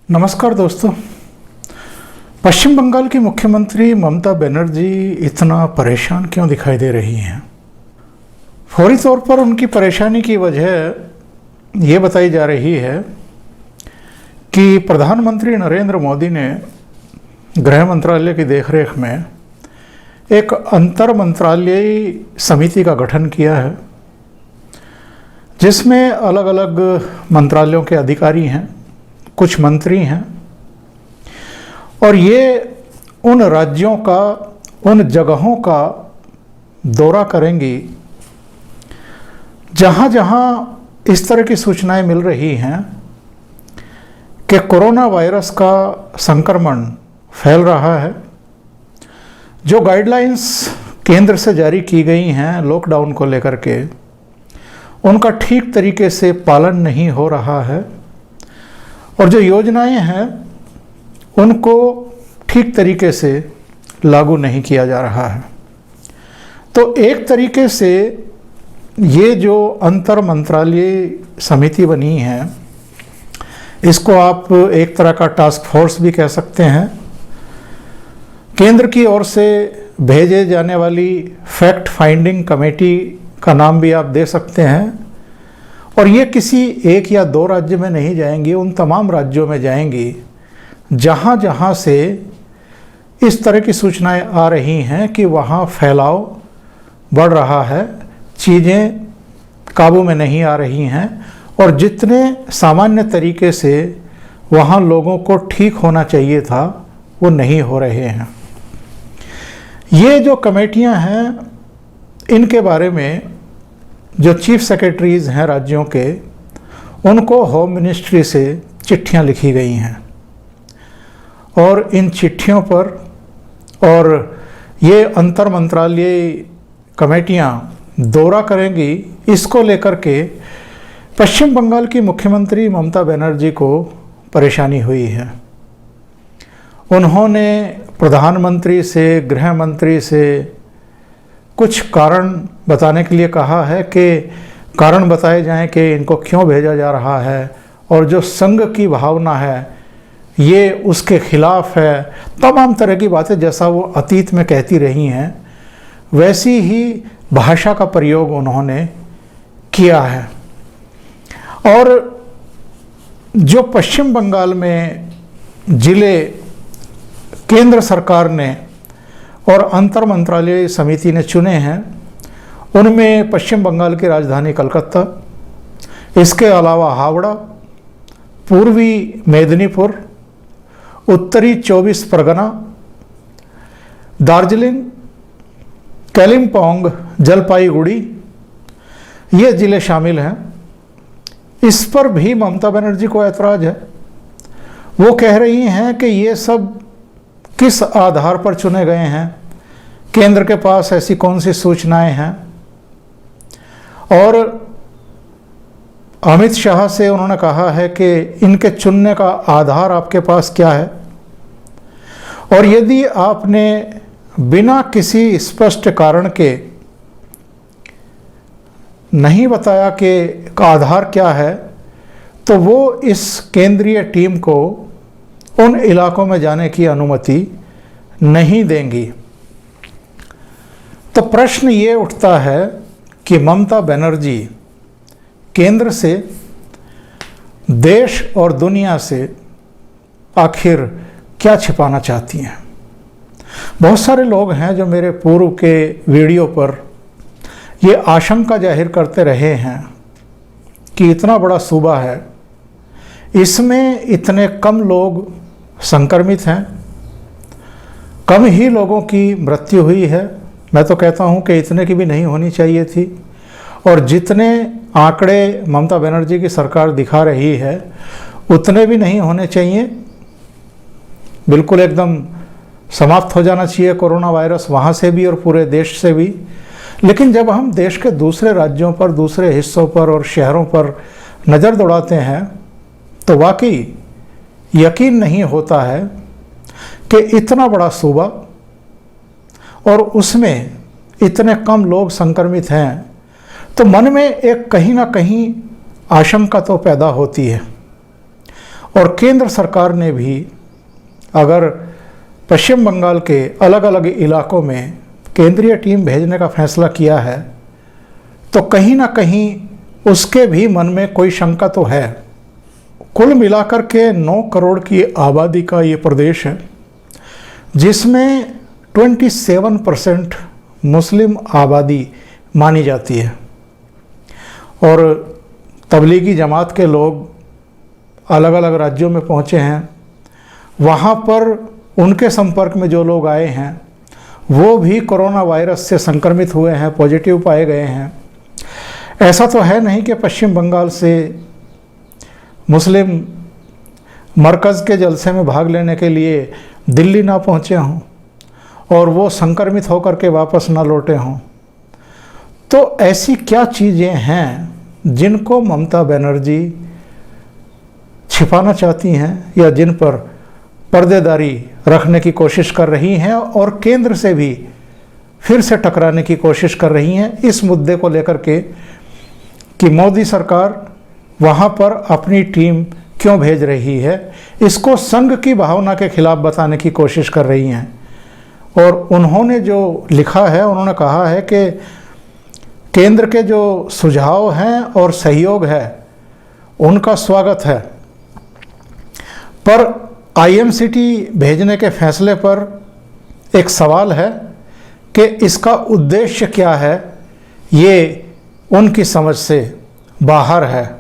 नमस्कार दोस्तों। पश्चिम बंगाल की मुख्यमंत्री ममता बनर्जी इतना परेशान क्यों दिखाई दे रही हैं? फौरी तौर पर उनकी परेशानी की वजह ये बताई जा रही है कि प्रधानमंत्री नरेंद्र मोदी ने गृह मंत्रालय की देखरेख में एक अंतर मंत्रालयी समिति का गठन किया है, जिसमें अलग अलग मंत्रालयों के अधिकारी हैं, कुछ मंत्री हैं और ये उन राज्यों का, उन जगहों का दौरा करेंगी जहाँ जहाँ इस तरह की सूचनाएं मिल रही हैं कि कोरोना वायरस का संक्रमण फैल रहा है। जो गाइडलाइंस केंद्र से जारी की गई हैं लॉकडाउन को लेकर के, उनका ठीक तरीके से पालन नहीं हो रहा है और जो योजनाएं हैं उनको ठीक तरीके से लागू नहीं किया जा रहा है। तो एक तरीके से ये जो अंतर मंत्रालयी समिति बनी है, इसको आप एक तरह का टास्क फोर्स भी कह सकते हैं। केंद्र की ओर से भेजे जाने वाली फैक्ट फाइंडिंग कमेटी का नाम भी आप दे सकते हैं। और ये किसी एक या दो राज्य में नहीं जाएंगी, उन तमाम राज्यों में जाएंगी जहाँ जहाँ से इस तरह की सूचनाएं आ रही हैं कि वहाँ फैलाव बढ़ रहा है, चीज़ें काबू में नहीं आ रही हैं और जितने सामान्य तरीके से वहाँ लोगों को ठीक होना चाहिए था वो नहीं हो रहे हैं। ये जो कमेटियाँ हैं, इनके बारे में जो चीफ सेक्रेटरीज हैं राज्यों के, उनको होम मिनिस्ट्री से चिट्ठियां लिखी गई हैं और इन चिट्ठियों पर और ये अंतर मंत्रालयी कमेटियां दौरा करेंगी, इसको लेकर के पश्चिम बंगाल की मुख्यमंत्री ममता बनर्जी को परेशानी हुई है। उन्होंने प्रधानमंत्री से, गृह मंत्री से कुछ कारण बताने के लिए कहा है कि कारण बताए जाएं कि इनको क्यों भेजा जा रहा है और जो संघ की भावना है ये उसके खिलाफ है। तमाम तरह की बातें जैसा वो अतीत में कहती रही हैं, वैसी ही भाषा का प्रयोग उन्होंने किया है। और जो पश्चिम बंगाल में जिले केंद्र सरकार ने और अंतर मंत्रालय समिति ने चुने हैं, उनमें पश्चिम बंगाल की राजधानी कलकत्ता, इसके अलावा हावड़ा, पूर्वी मेदिनीपुर, उत्तरी 24 परगना, दार्जिलिंग, कालिम्पोंग, जलपाईगुड़ी, ये ज़िले शामिल हैं। इस पर भी ममता बनर्जी को ऐतराज़ है। वो कह रही हैं कि ये सब किस आधार पर चुने गए हैं, केंद्र के पास ऐसी कौन सी सूचनाएं हैं। और अमित शाह से उन्होंने कहा है कि इनके चुनने का आधार आपके पास क्या है, और यदि आपने बिना किसी स्पष्ट कारण के नहीं बताया कि का आधार क्या है, तो वो इस केंद्रीय टीम को उन इलाकों में जाने की अनुमति नहीं देंगी। तो प्रश्न ये उठता है कि ममता बनर्जी केंद्र से, देश और दुनिया से आखिर क्या छिपाना चाहती हैं? बहुत सारे लोग हैं जो मेरे पूर्व के वीडियो पर ये आशंका जाहिर करते रहे हैं कि इतना बड़ा सूबा है, इसमें इतने कम लोग संक्रमित हैं, कम ही लोगों की मृत्यु हुई है। मैं तो कहता हूं कि इतने की भी नहीं होनी चाहिए थी, और जितने आंकड़े ममता बनर्जी की सरकार दिखा रही है उतने भी नहीं होने चाहिए। बिल्कुल एकदम समाप्त हो जाना चाहिए कोरोना वायरस, वहाँ से भी और पूरे देश से भी। लेकिन जब हम देश के दूसरे राज्यों पर, दूसरे हिस्सों पर और शहरों पर नज़र दौड़ाते हैं तो वाकई यकीन नहीं होता है कि इतना बड़ा सूबा और उसमें इतने कम लोग संक्रमित हैं, तो मन में एक कहीं ना कहीं आशंका तो पैदा होती है। और केंद्र सरकार ने भी अगर पश्चिम बंगाल के अलग अलग इलाकों में केंद्रीय टीम भेजने का फैसला किया है तो कहीं ना कहीं उसके भी मन में कोई शंका तो है। कुल मिलाकर के 9 करोड़ की आबादी का ये प्रदेश है जिसमें 27% मुस्लिम आबादी मानी जाती है और तबलीगी जमात के लोग अलग अलग राज्यों में पहुँचे हैं। वहाँ पर उनके संपर्क में जो लोग आए हैं वो भी कोरोना वायरस से संक्रमित हुए हैं, पॉजिटिव पाए गए हैं। ऐसा तो है नहीं कि पश्चिम बंगाल से मुस्लिम मरकज़ के जलसे में भाग लेने के लिए दिल्ली ना पहुँचे हों और वो संक्रमित होकर के वापस ना लौटे हों। तो ऐसी क्या चीज़ें हैं जिनको ममता बनर्जी छिपाना चाहती हैं या जिन पर पर्देदारी रखने की कोशिश कर रही हैं और केंद्र से भी फिर से टकराने की कोशिश कर रही हैं इस मुद्दे को लेकर के कि मोदी सरकार वहाँ पर अपनी टीम क्यों भेज रही है, इसको संघ की भावना के खिलाफ बताने की कोशिश कर रही हैं। और उन्होंने जो लिखा है, उन्होंने कहा है कि केंद्र के जो सुझाव हैं और सहयोग है उनका स्वागत है, पर आईएमसीटी भेजने के फैसले पर एक सवाल है कि इसका उद्देश्य क्या है, ये उनकी समझ से बाहर है।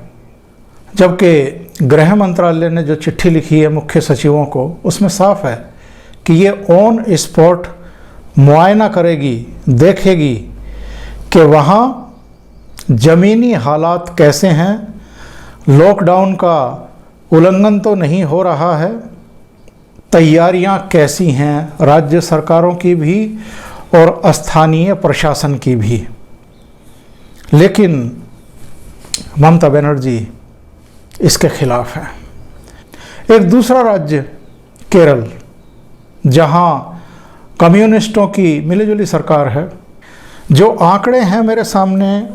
जबकि गृह मंत्रालय ने जो चिट्ठी लिखी है मुख्य सचिवों को, उसमें साफ है कि ये ऑन स्पॉट मुआयना करेगी, देखेगी कि वहाँ ज़मीनी हालात कैसे हैं, लॉकडाउन का उल्लंघन तो नहीं हो रहा है, तैयारियां कैसी हैं राज्य सरकारों की भी और स्थानीय प्रशासन की भी। लेकिन ममता बनर्जी इसके खिलाफ है। एक दूसरा राज्य केरल, जहां कम्युनिस्टों की मिलीजुली सरकार है, जो आंकड़े हैं मेरे सामने,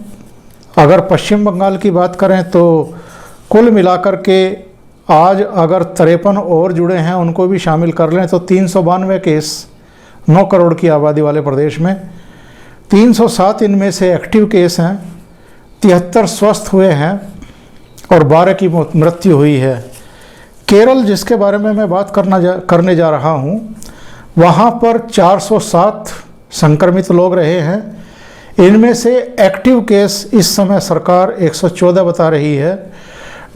अगर पश्चिम बंगाल की बात करें तो कुल मिलाकर के आज अगर 53 और जुड़े हैं, उनको भी शामिल कर लें तो 392 केस 9 करोड़ की आबादी वाले प्रदेश में। 307 इनमें से एक्टिव केस हैं, 73 स्वस्थ हुए हैं और 12 की मृत्यु हुई है। केरल, जिसके बारे में मैं बात करने जा रहा हूँ, वहाँ पर 407 संक्रमित लोग रहे हैं। इनमें से एक्टिव केस इस समय सरकार 114 बता रही है,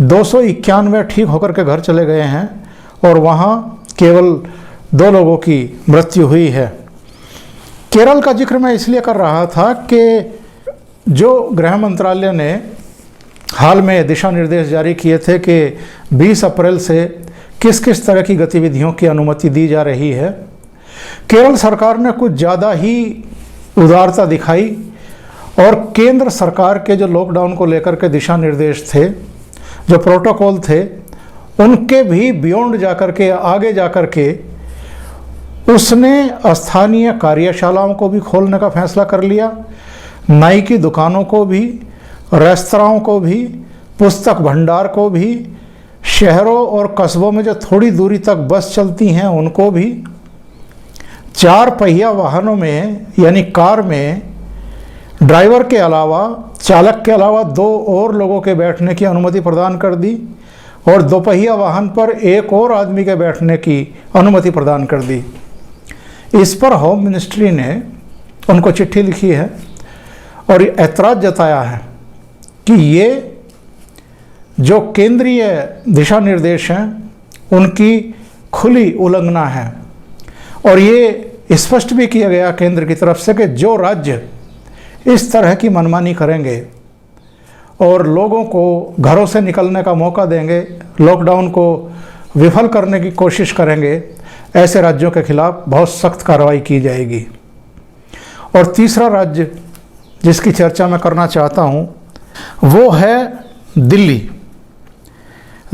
291 ठीक होकर के घर चले गए हैं और वहाँ केवल 2 लोगों की मृत्यु हुई है। केरल का जिक्र मैं इसलिए कर रहा था कि जो गृह मंत्रालय ने हाल में दिशा निर्देश जारी किए थे कि 20 अप्रैल से किस किस तरह की गतिविधियों की अनुमति दी जा रही है, केरल सरकार ने कुछ ज़्यादा ही उदारता दिखाई और केंद्र सरकार के जो लॉकडाउन को लेकर के दिशा निर्देश थे, जो प्रोटोकॉल थे, उनके भी बियॉन्ड जाकर के, आगे जाकर के उसने स्थानीय कार्यशालाओं को भी खोलने का फैसला कर लिया, नाई की दुकानों को भी, रेस्तराओं को भी, पुस्तक भंडार को भी, शहरों और कस्बों में जो थोड़ी दूरी तक बस चलती हैं उनको भी, 4 पहिया वाहनों में यानी कार में ड्राइवर के अलावा, चालक के अलावा 2 और लोगों के बैठने की अनुमति प्रदान कर दी और 2 पहिया वाहन पर 1 और आदमी के बैठने की अनुमति प्रदान कर दी। इस पर होम मिनिस्ट्री ने उनको चिट्ठी लिखी है और ऐतराज़ जताया है कि ये जो केंद्रीय दिशा निर्देश हैं उनकी खुली उल्लंघना है। और ये स्पष्ट भी किया गया केंद्र की तरफ से कि जो राज्य इस तरह की मनमानी करेंगे और लोगों को घरों से निकलने का मौका देंगे, लॉकडाउन को विफल करने की कोशिश करेंगे, ऐसे राज्यों के खिलाफ बहुत सख्त कार्रवाई की जाएगी। और तीसरा राज्य जिसकी चर्चा मैं करना चाहता हूँ वो है दिल्ली।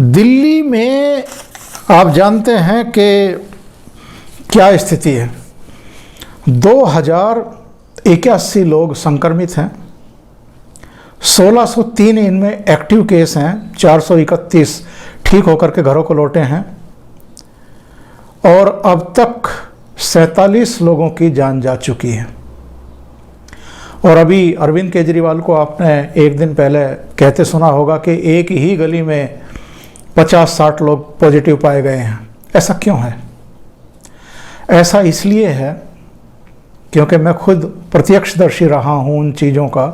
दिल्ली में आप जानते हैं कि क्या स्थिति है। 2081 लोग संक्रमित हैं, 1603 इनमें एक्टिव केस हैं, 431 ठीक होकर के घरों को लौटे हैं और अब तक 47 लोगों की जान जा चुकी है। और अभी अरविंद केजरीवाल को आपने एक दिन पहले कहते सुना होगा कि एक ही गली में 50-60 लोग पॉजिटिव पाए गए हैं। ऐसा क्यों है? ऐसा इसलिए है क्योंकि मैं खुद प्रत्यक्षदर्शी रहा हूँ उन चीज़ों का।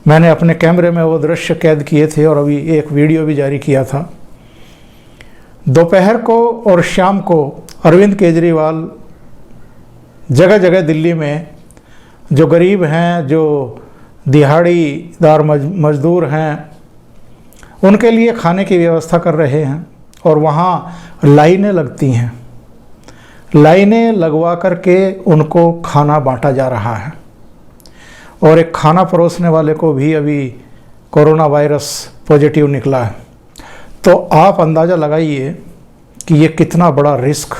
मैंने अपने कैमरे में वो दृश्य कैद किए थे और अभी एक वीडियो भी जारी किया था। दोपहर को और शाम को अरविंद केजरीवाल जगह जगह दिल्ली में जो गरीब हैं, जो दिहाड़ीदार मजदूर हैं, उनके लिए खाने की व्यवस्था कर रहे हैं और वहाँ लाइनें लगती हैं। लाइनें लगवा करके उनको खाना बांटा जा रहा है और एक खाना परोसने वाले को भी अभी कोरोना वायरस पॉजिटिव निकला है। तो आप अंदाज़ा लगाइए कि ये कितना बड़ा रिस्क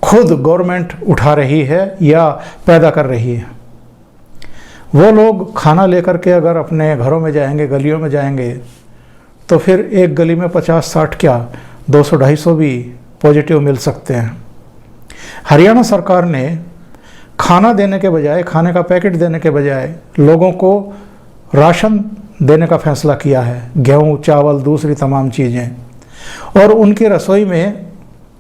खुद गवर्नमेंट उठा रही है या पैदा कर रही है। वो लोग खाना लेकर के अगर अपने घरों में जाएंगे, गलियों में जाएंगे, तो फिर एक गली में 50-60 क्या 200-250 भी पॉजिटिव मिल सकते हैं। हरियाणा सरकार ने खाना देने के बजाय, खाने का पैकेट देने के बजाय लोगों को राशन देने का फैसला किया है। गेहूँ, चावल, दूसरी तमाम चीज़ें, और उनकी रसोई में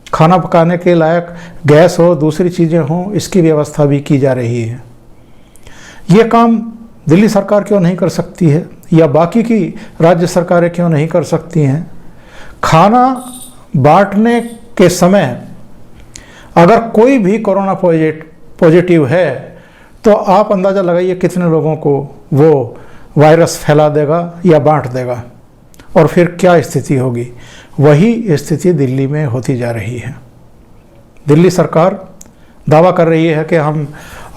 खाना पकाने के लायक गैस हो, दूसरी चीज़ें हों, इसकी व्यवस्था भी की जा रही है। ये काम दिल्ली सरकार क्यों नहीं कर सकती है या बाकी की राज्य सरकारें क्यों नहीं कर सकती हैं? खाना बांटने के समय अगर कोई भी कोरोना पॉजिटिव है तो आप अंदाज़ा लगाइए कितने लोगों को वो वायरस फैला देगा या बांट देगा, और फिर क्या स्थिति होगी। वही स्थिति दिल्ली में होती जा रही है। दिल्ली सरकार दावा कर रही है कि हम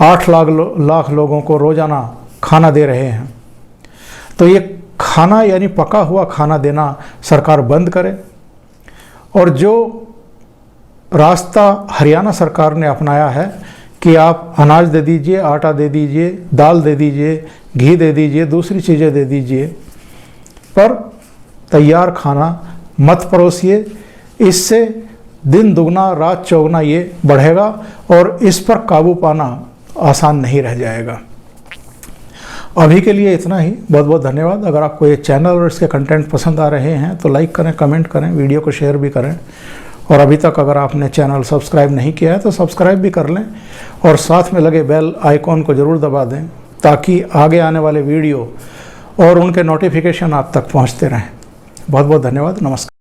8 लाख लोगों को रोज़ाना खाना दे रहे हैं। तो ये खाना यानी पका हुआ खाना देना सरकार बंद करे, और जो रास्ता हरियाणा सरकार ने अपनाया है कि आप अनाज दे दीजिए, आटा दे दीजिए, दाल दे दीजिए, घी दे दीजिए, दूसरी चीज़ें दे दीजिए, पर तैयार खाना मत परोसिए। इससे दिन दुगना रात चौगुना ये बढ़ेगा और इस पर काबू पाना आसान नहीं रह जाएगा। अभी के लिए इतना ही। बहुत बहुत धन्यवाद। अगर आपको ये चैनल और इसके कंटेंट पसंद आ रहे हैं तो लाइक करें, कमेंट करें, वीडियो को शेयर भी करें, और अभी तक अगर आपने चैनल सब्सक्राइब नहीं किया है तो सब्सक्राइब भी कर लें और साथ में लगे बेल आइकॉन को ज़रूर दबा दें ताकि आगे आने वाले वीडियो और उनके नोटिफिकेशन आप तक पहुंचते रहें। बहुत बहुत धन्यवाद। नमस्कार।